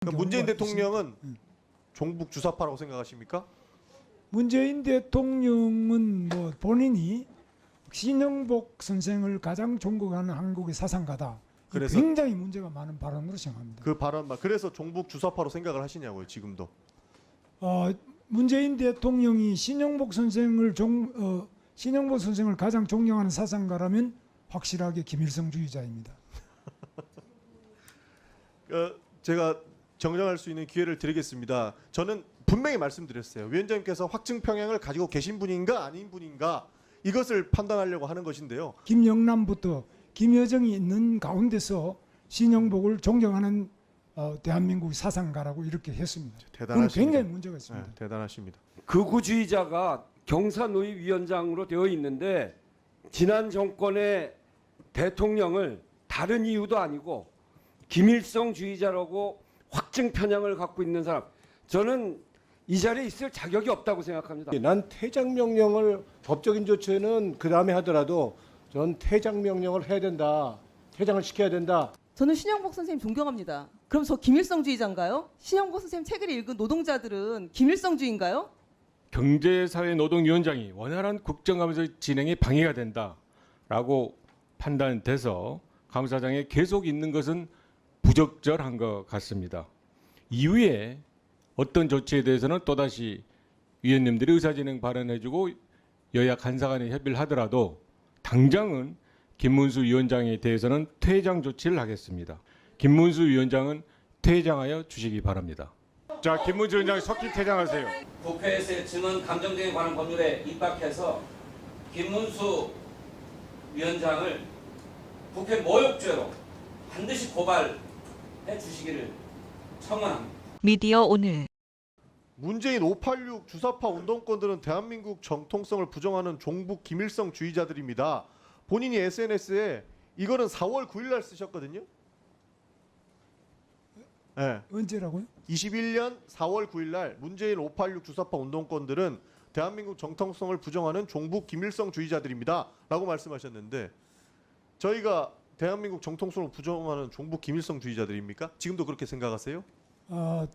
그러니까 문재인 대통령은 종북 주사파라고 생각하십니까? 문재인 대통령은 뭐 본인이 신영복 선생을 가장 존경하는 한국의 사상가다. 그래서 굉장히 문제가 많은 발언으로 생각합니다. 그 발언만 그래서 종북 주사파로 생각을 하시냐고요, 지금도. 문재인 대통령이 신영복 선생을 가장 존경하는 사상가라면 확실하게 김일성주의자입니다. 제가 정정할 수 있는 기회를 드리겠습니다. 저는 분명히 말씀드렸어요. 위원장님께서 확증 평양을 가지고 계신 분인가 아닌 분인가 이것을 판단하려고 하는 것인데요. 김영남부터 김여정이 있는 가운데서 신영복을 존경하는 대한민국 사상가라고 이렇게 했습니다. 그건 굉장히 문제가 있습니다. 네, 대단하십니다. 극우주의자가 경사노위 위원장으로 되어 있는데 지난 정권의 대통령을 다른 이유도 아니고 김일성주의자라고 확증 편향을 갖고 있는 사람, 저는 이 자리에 있을 자격이 없다고 생각합니다. 난 퇴장 명령을 법적인 조치는 그 다음에 하더라도 전 퇴장 명령을 해야 된다. 퇴장을 시켜야 된다. 저는 신영복 선생님 존경합니다. 그럼 저 김일성주의자인가요? 신영복 선생님 책을 읽은 노동자들은 김일성주의인가요? 경제사회노동위원장이 원활한 국정감사 진행에 방해가 된다라고 판단돼서 감사장에 계속 있는 것은 부적절한 것 같습니다. 이후에 어떤 조치에 대해서는 또다시 위원님들이 의사진행 발언해주고 여야 간사 간에 협의를 하더라도 당장은 김문수 위원장에 대해서는 퇴장 조치를 하겠습니다. 김문수 위원장은 퇴장하여 주시기 바랍니다. 자, 김문수 위원장 석기 퇴장하세요. 국회에서의 증언 감정등에 관한 법률에 입각해서 김문수 위원장을 국회 모욕죄로 반드시 고발해 주시기를 청원합니다. 미디어 오늘 문재인 586 주사파 운동권들은 대한민국 정통성을 부정하는 종북 김일성주의자들입니다. 본인이 SNS에 이거는 4월 9일 날 쓰셨거든요. 네. 언제라고요? 21년 4월 9일 날 문재인 586 주사파 운동권들은 대한민국 정통성을 부정하는 종북 김일성주의자들입니다. 라고 말씀하셨는데 저희가 대한민국 정통성을 부정하는 종북 김일성주의자들입니까? 지금도 그렇게 생각하세요?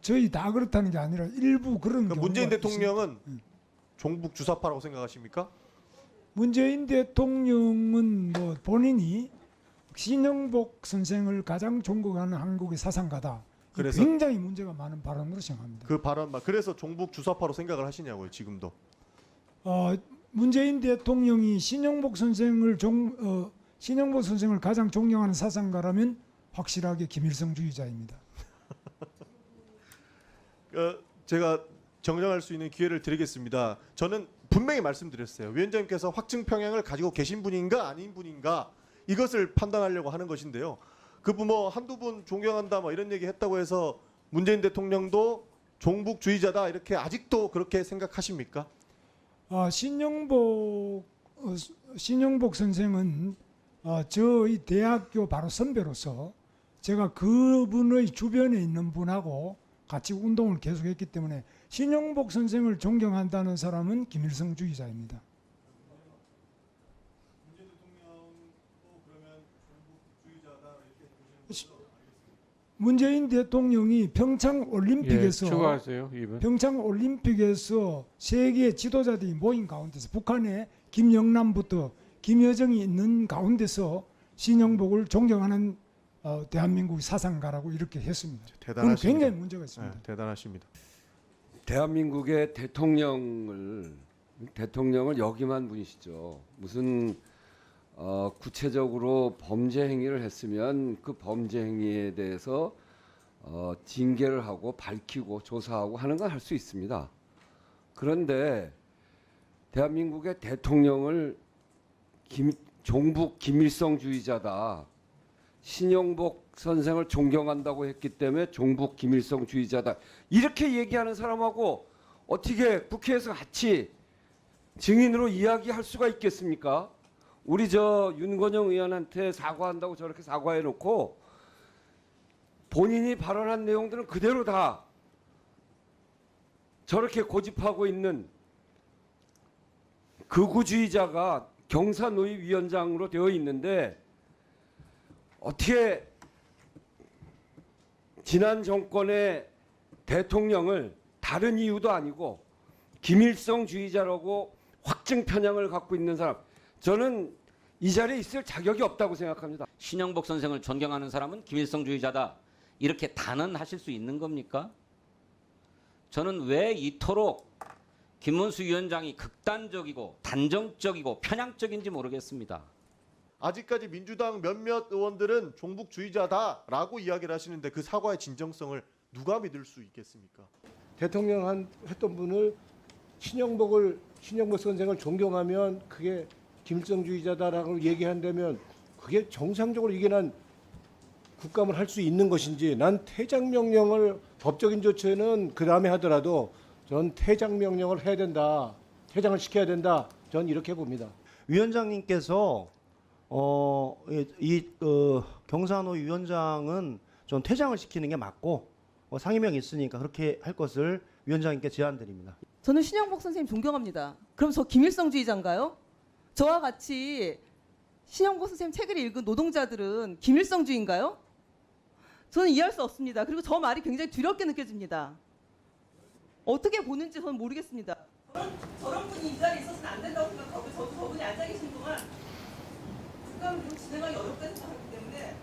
저희 다 그렇다는 게 아니라 일부 그런 그러니까 경우가 문재인 대통령은 있습니다. 종북 주사파라고 생각하십니까? 문재인 대통령은 뭐 본인이 신영복 선생을 가장 존경하는 한국의 사상가다. 그래서 굉장히 문제가 많은 발언으로 생각합니다. 그 발언만 그래서 종북 주사파로 생각을 하시냐고요, 지금도. 문재인 대통령이 신영복 선생을 가장 존경하는 사상가라면 확실하게 김일성주의자입니다. 제가 정정할 수 있는 기회를 드리겠습니다. 저는 분명히 말씀드렸어요. 위원장님께서 확증 평양을 가지고 계신 분인가 아닌 분인가 이것을 판단하려고 하는 것인데요. 그 뭐 한두 분 존경한다 뭐 이런 얘기 했다고 해서 문재인 대통령도 종북주의자다 이렇게 아직도 그렇게 생각하십니까? 신영복 선생은 저희 대학교 바로 선배로서 제가 그분의 주변에 있는 분하고 같이 운동을 계속했기 때문에 신영복 선생을 존경한다는 사람은 김일성주의자입니다. 문재인 대통령도 그러면 종북주의자다 이렇게 보시는 걸로 알겠습니다. 문재인 대통령이 평창 올림픽에서 추가하세요, 이분. 평창 올림픽에서 세계 지도자들이 모인 가운데서 북한의 김영남부터 김여정이 있는 가운데서 신영복을 존경하는 대한민국 사상가라고 이렇게 했습니다. 그건 굉장히 문제가 있습니다. 네, 대단하십니다. 대한민국의 대통령을 역임한 분이시죠. 무슨 구체적으로 범죄 행위를 했으면 그 범죄 행위에 대해서 징계를 하고 밝히고 조사하고 하는 건 할 수 있습니다. 그런데 대한민국의 대통령을 종북 김일성주의자다. 신영복 선생을 존경한다고 했기 때문에 종북 김일성주의자다. 이렇게 얘기하는 사람하고 어떻게 국회에서 같이 증인으로 이야기할 수가 있겠습니까? 우리 윤건영 의원한테 사과한다고 저렇게 사과해놓고 본인이 발언한 내용들은 그대로 다 저렇게 고집하고 있는 극우주의자가 경사노위 위원장으로 되어 있는데 어떻게 지난 정권의 대통령을 다른 이유도 아니고 김일성주의자라고 확증 편향을 갖고 있는 사람, 저는 이 자리에 있을 자격이 없다고 생각합니다. 신영복 선생을 존경하는 사람은 김일성주의자다. 이렇게 단언하실 수 있는 겁니까? 저는 왜 이토록 김문수 위원장이 극단적이고 단정적이고 편향적인지 모르겠습니다. 아직까지 민주당 몇몇 의원들은 종북주의자다라고 이야기를 하시는데 그 사과의 진정성을 누가 믿을 수 있겠습니까? 대통령 했던 분을 신영복 선생을 존경하면 그게 김일성주의자다라고 얘기한다면 그게 정상적으로 이게 난 국감을 할 수 있는 것인지, 난 퇴장 명령을 법적인 조처는 그 다음에 하더라도 전 퇴장 명령을 해야 된다, 퇴장을 시켜야 된다, 전 이렇게 봅니다. 위원장님께서 경산호 위원장은 전 퇴장을 시키는 게 맞고 상임형이 있으니까 그렇게 할 것을 위원장님께 제안드립니다. 저는 신영복 선생님 존경합니다. 그럼 저 김일성주의자인가요? 저와 같이 신영복 선생님 책을 읽은 노동자들은 김일성주의인가요? 저는 이해할 수 없습니다. 그리고 저 말이 굉장히 두렵게 느껴집니다. 어떻게 보는지 저는 모르겠습니다. 저런 분이 이 자리에 있어서는 안 된다고 생각하고, 저도 저분이 앉아 계신 동안 국감을 좀 진행하기 어렵다 생각하기 때문에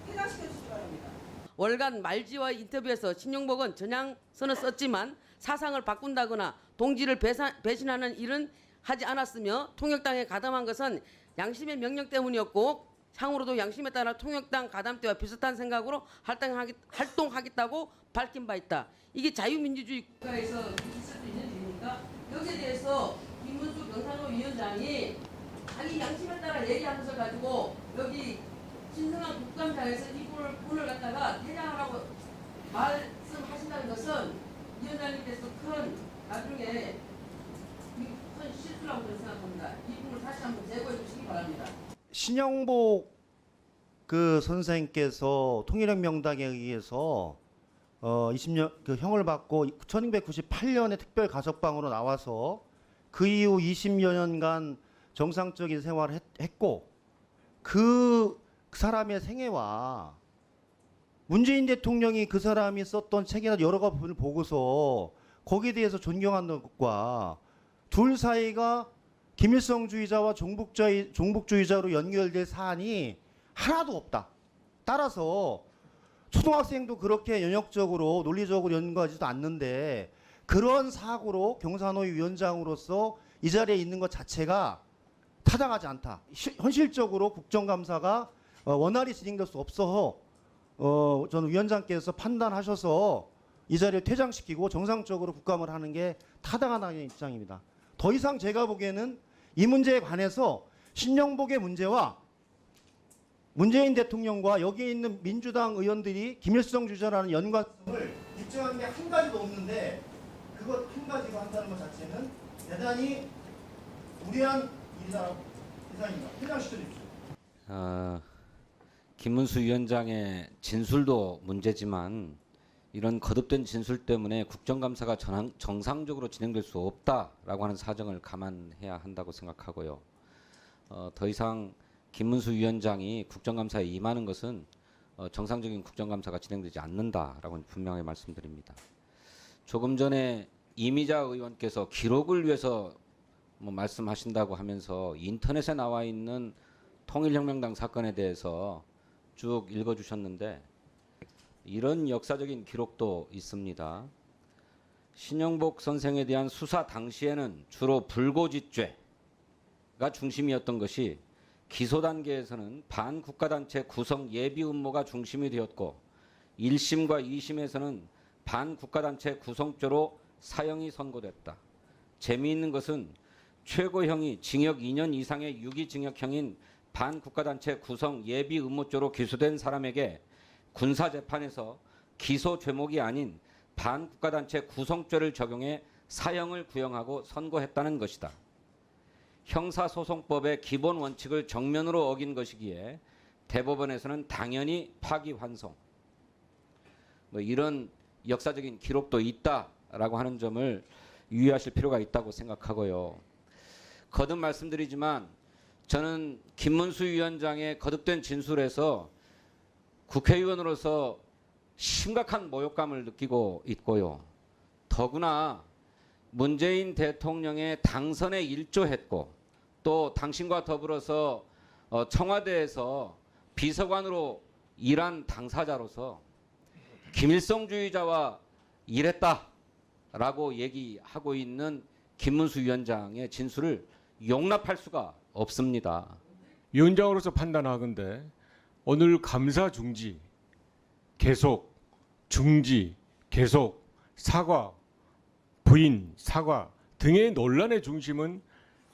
퇴장시켜 주시기 바랍니다. 월간 말지와 인터뷰에서 신용복은 전향선을 썼지만 사상을 바꾼다거나 동지를 배신하는 일은 하지 않았으며 통역당에 가담한 것은 양심의 명령 때문이었고 향후로도 양심에 따라 통역당 가담 때와 비슷한 생각으로 활동하겠다고 밝힌 바 있다. 이게 자유민주주의 국가에서 있을 수 있는 일입니까? 여기에 대해서 김문수 경산호 위원장이 자기 양심에 따라 얘기한 것을 가지고 여기 신성한 국감장에서 이 분을 갖다가 퇴장하라고 말씀하신다는 것은 위원장님께서 큰 나중에 큰 실수라고 저는 생각합니다. 이 부분을 다시 한번 제고해 주시기 바랍니다. 신영복 선생께서 통일혁명당에 의해서 20년 형을 받고 1998년에 특별 가석방으로 나와서 그 이후 20여 년간 정상적인 생활을 했고 그 사람의 생애와 문재인 대통령이 그 사람이 썼던 책이나 여러 부분을 보고서 거기에 대해서 존경하는 것과 둘 사이가 김일성주의자와 종북주의자로 연결될 사안이 하나도 없다. 따라서 초등학생도 그렇게 연역적으로 논리적으로 연구하지도 않는데 그런 사고로 경산호위 위원장으로서 이 자리에 있는 것 자체가 타당하지 않다. 현실적으로 국정감사가 원활히 진행될 수 없어서 저는 위원장께서 판단하셔서 이 자리를 퇴장시키고 정상적으로 국감을 하는 게 타당하다는 입장입니다. 더 이상 제가 보기에는 이 문제에 관해서 신영복의 문제와 문재인 대통령과 여기에 있는 민주당 의원들이 김일성주의자라는 연관성을 입증한 게 한 가지도 없는데 그것 한 가지로 한다는 것 자체는 대단히 무리한 이상입니다. 퇴장시켜 주십시오. 김문수 위원장의 진술도 문제지만 이런 거듭된 진술 때문에 국정감사가 정상적으로 진행될 수 없다라고 하는 사정을 감안해야 한다고 생각하고요. 더 이상 김문수 위원장이 국정감사에 임하는 것은 정상적인 국정감사가 진행되지 않는다라고 분명히 말씀드립니다. 조금 전에 이미자 의원께서 기록을 위해서 말씀하신다고 하면서 인터넷에 나와 있는 통일혁명당 사건에 대해서 쭉 읽어주셨는데 이런 역사적인 기록도 있습니다. 신영복 선생에 대한 수사 당시에는 주로 불고지죄가 중심이었던 것이 기소 단계에서는 반국가단체 구성 예비 음모가 중심이 되었고 1심과 2심에서는 반국가단체 구성죄로 사형이 선고됐다. 재미있는 것은 최고형이 징역 2년 이상의 유기징역형인 반국가단체 구성 예비 음모죄로 기소된 사람에게 군사재판에서 기소 죄목이 아닌 반국가단체 구성죄를 적용해 사형을 구형하고 선고했다는 것이다. 형사소송법의 기본 원칙을 정면으로 어긴 것이기에 대법원에서는 당연히 파기환송, 이런 역사적인 기록도 있다라고 하는 점을 유의하실 필요가 있다고 생각하고요. 거듭 말씀드리지만 저는 김문수 위원장의 거듭된 진술에서 국회의원으로서 심각한 모욕감을 느끼고 있고요. 더구나 문재인 대통령의 당선에 일조했고 또 당신과 더불어서 청와대에서 비서관으로 일한 당사자로서 김일성주의자와 일했다라고 얘기하고 있는 김문수 위원장의 진술을 용납할 수가 없습니다. 위원장으로서 판단하건대 오늘 감사 중지, 계속, 중지, 계속, 사과, 부인, 사과 등의 논란의 중심은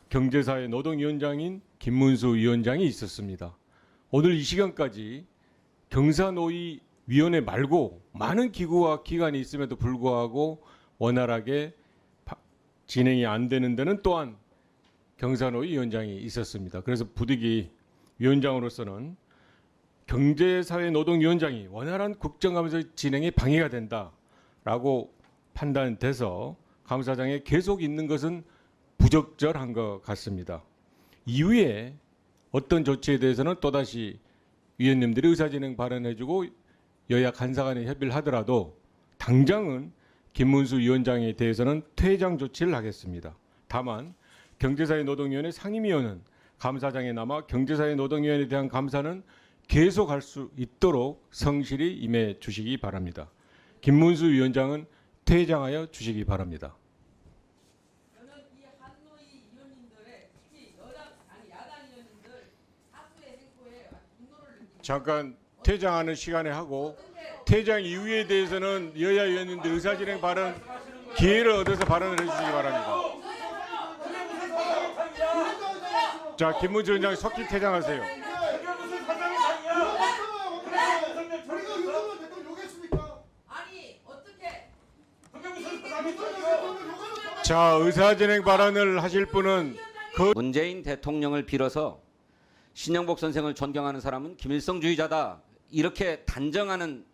경제사회 노동위원장인 김문수 위원장이 있었습니다. 오늘 이 시간까지 경사노위위원회 말고 많은 기구와 기관이 있음에도 불구하고 원활하게 진행이 안 되는 데는 또한 경사노위 위원장이 있었습니다. 그래서 부득이 위원장으로서는 경제사회노동위원장이 원활한 국정감사 진행에 방해가 된다라고 판단돼서 감사장에 계속 있는 것은 부적절한 것 같습니다. 이후에 어떤 조치에 대해서는 또다시 위원님들이 의사진행 발언해주고 여야 간사간에 협의를 하더라도 당장은 김문수 위원장에 대해서는 퇴장 조치를 하겠습니다. 다만 경제사회노동위원회 상임위원은 감사장에 남아 경제사회노동위원회에 대한 감사는 계속할 수 있도록 성실히 임해 주시기 바랍니다. 김문수 위원장은 퇴장하여 주시기 바랍니다. 저는 이 한노위 위원님들의 특히 야당 위원님들 다수의 행보에 분노를 느낍니다. 잠깐 퇴장하는 시간에 하고 퇴장 이후에 대해서는 여야 위원님들 의사진행 발언 기회를 얻어서 발언을 해주시기 바랍니다. 자, 김문수 위원장 속히 퇴장하세요. 아니 어떻게 자, 의사진행 발언을 하실 분은 문재인 대통령을 빌어서 신영복 선생을 존경하는 사람은 김일성주의자다 이렇게 단정하는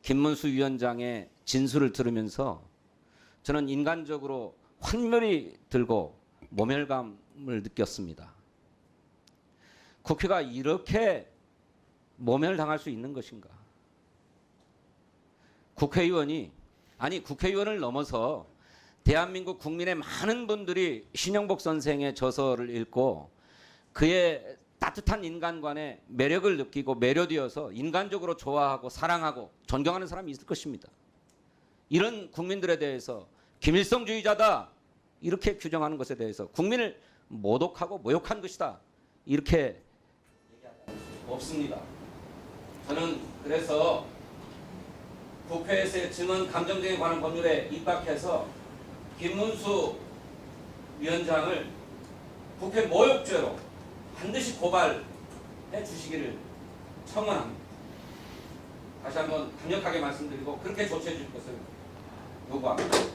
김문수 위원장의 진술을 들으면서 저는 인간적으로 환멸이 들고 모멸감을 느꼈습니다. 국회가 이렇게 모멸당할 수 있는 것인가? 국회의원을 넘어서 대한민국 국민의 많은 분들이 신영복 선생의 저서를 읽고 그의 따뜻한 인간관의 매력을 느끼고 매료되어서 인간적으로 좋아하고 사랑하고 존경하는 사람이 있을 것입니다. 이런 국민들에 대해서 김일성주의자다 이렇게 규정하는 것에 대해서 국민을 모독하고 모욕한 것이다 이렇게 얘기할 수 없습니다. 저는 그래서 국회에서의 증언 감정등에 관한 법률에 입각해서 김문수 위원장을 국회 모욕죄로 반드시 고발해 주시기를 청원합니다. 다시 한번 강력하게 말씀드리고 그렇게 조치해 줄 것을 요구합니다.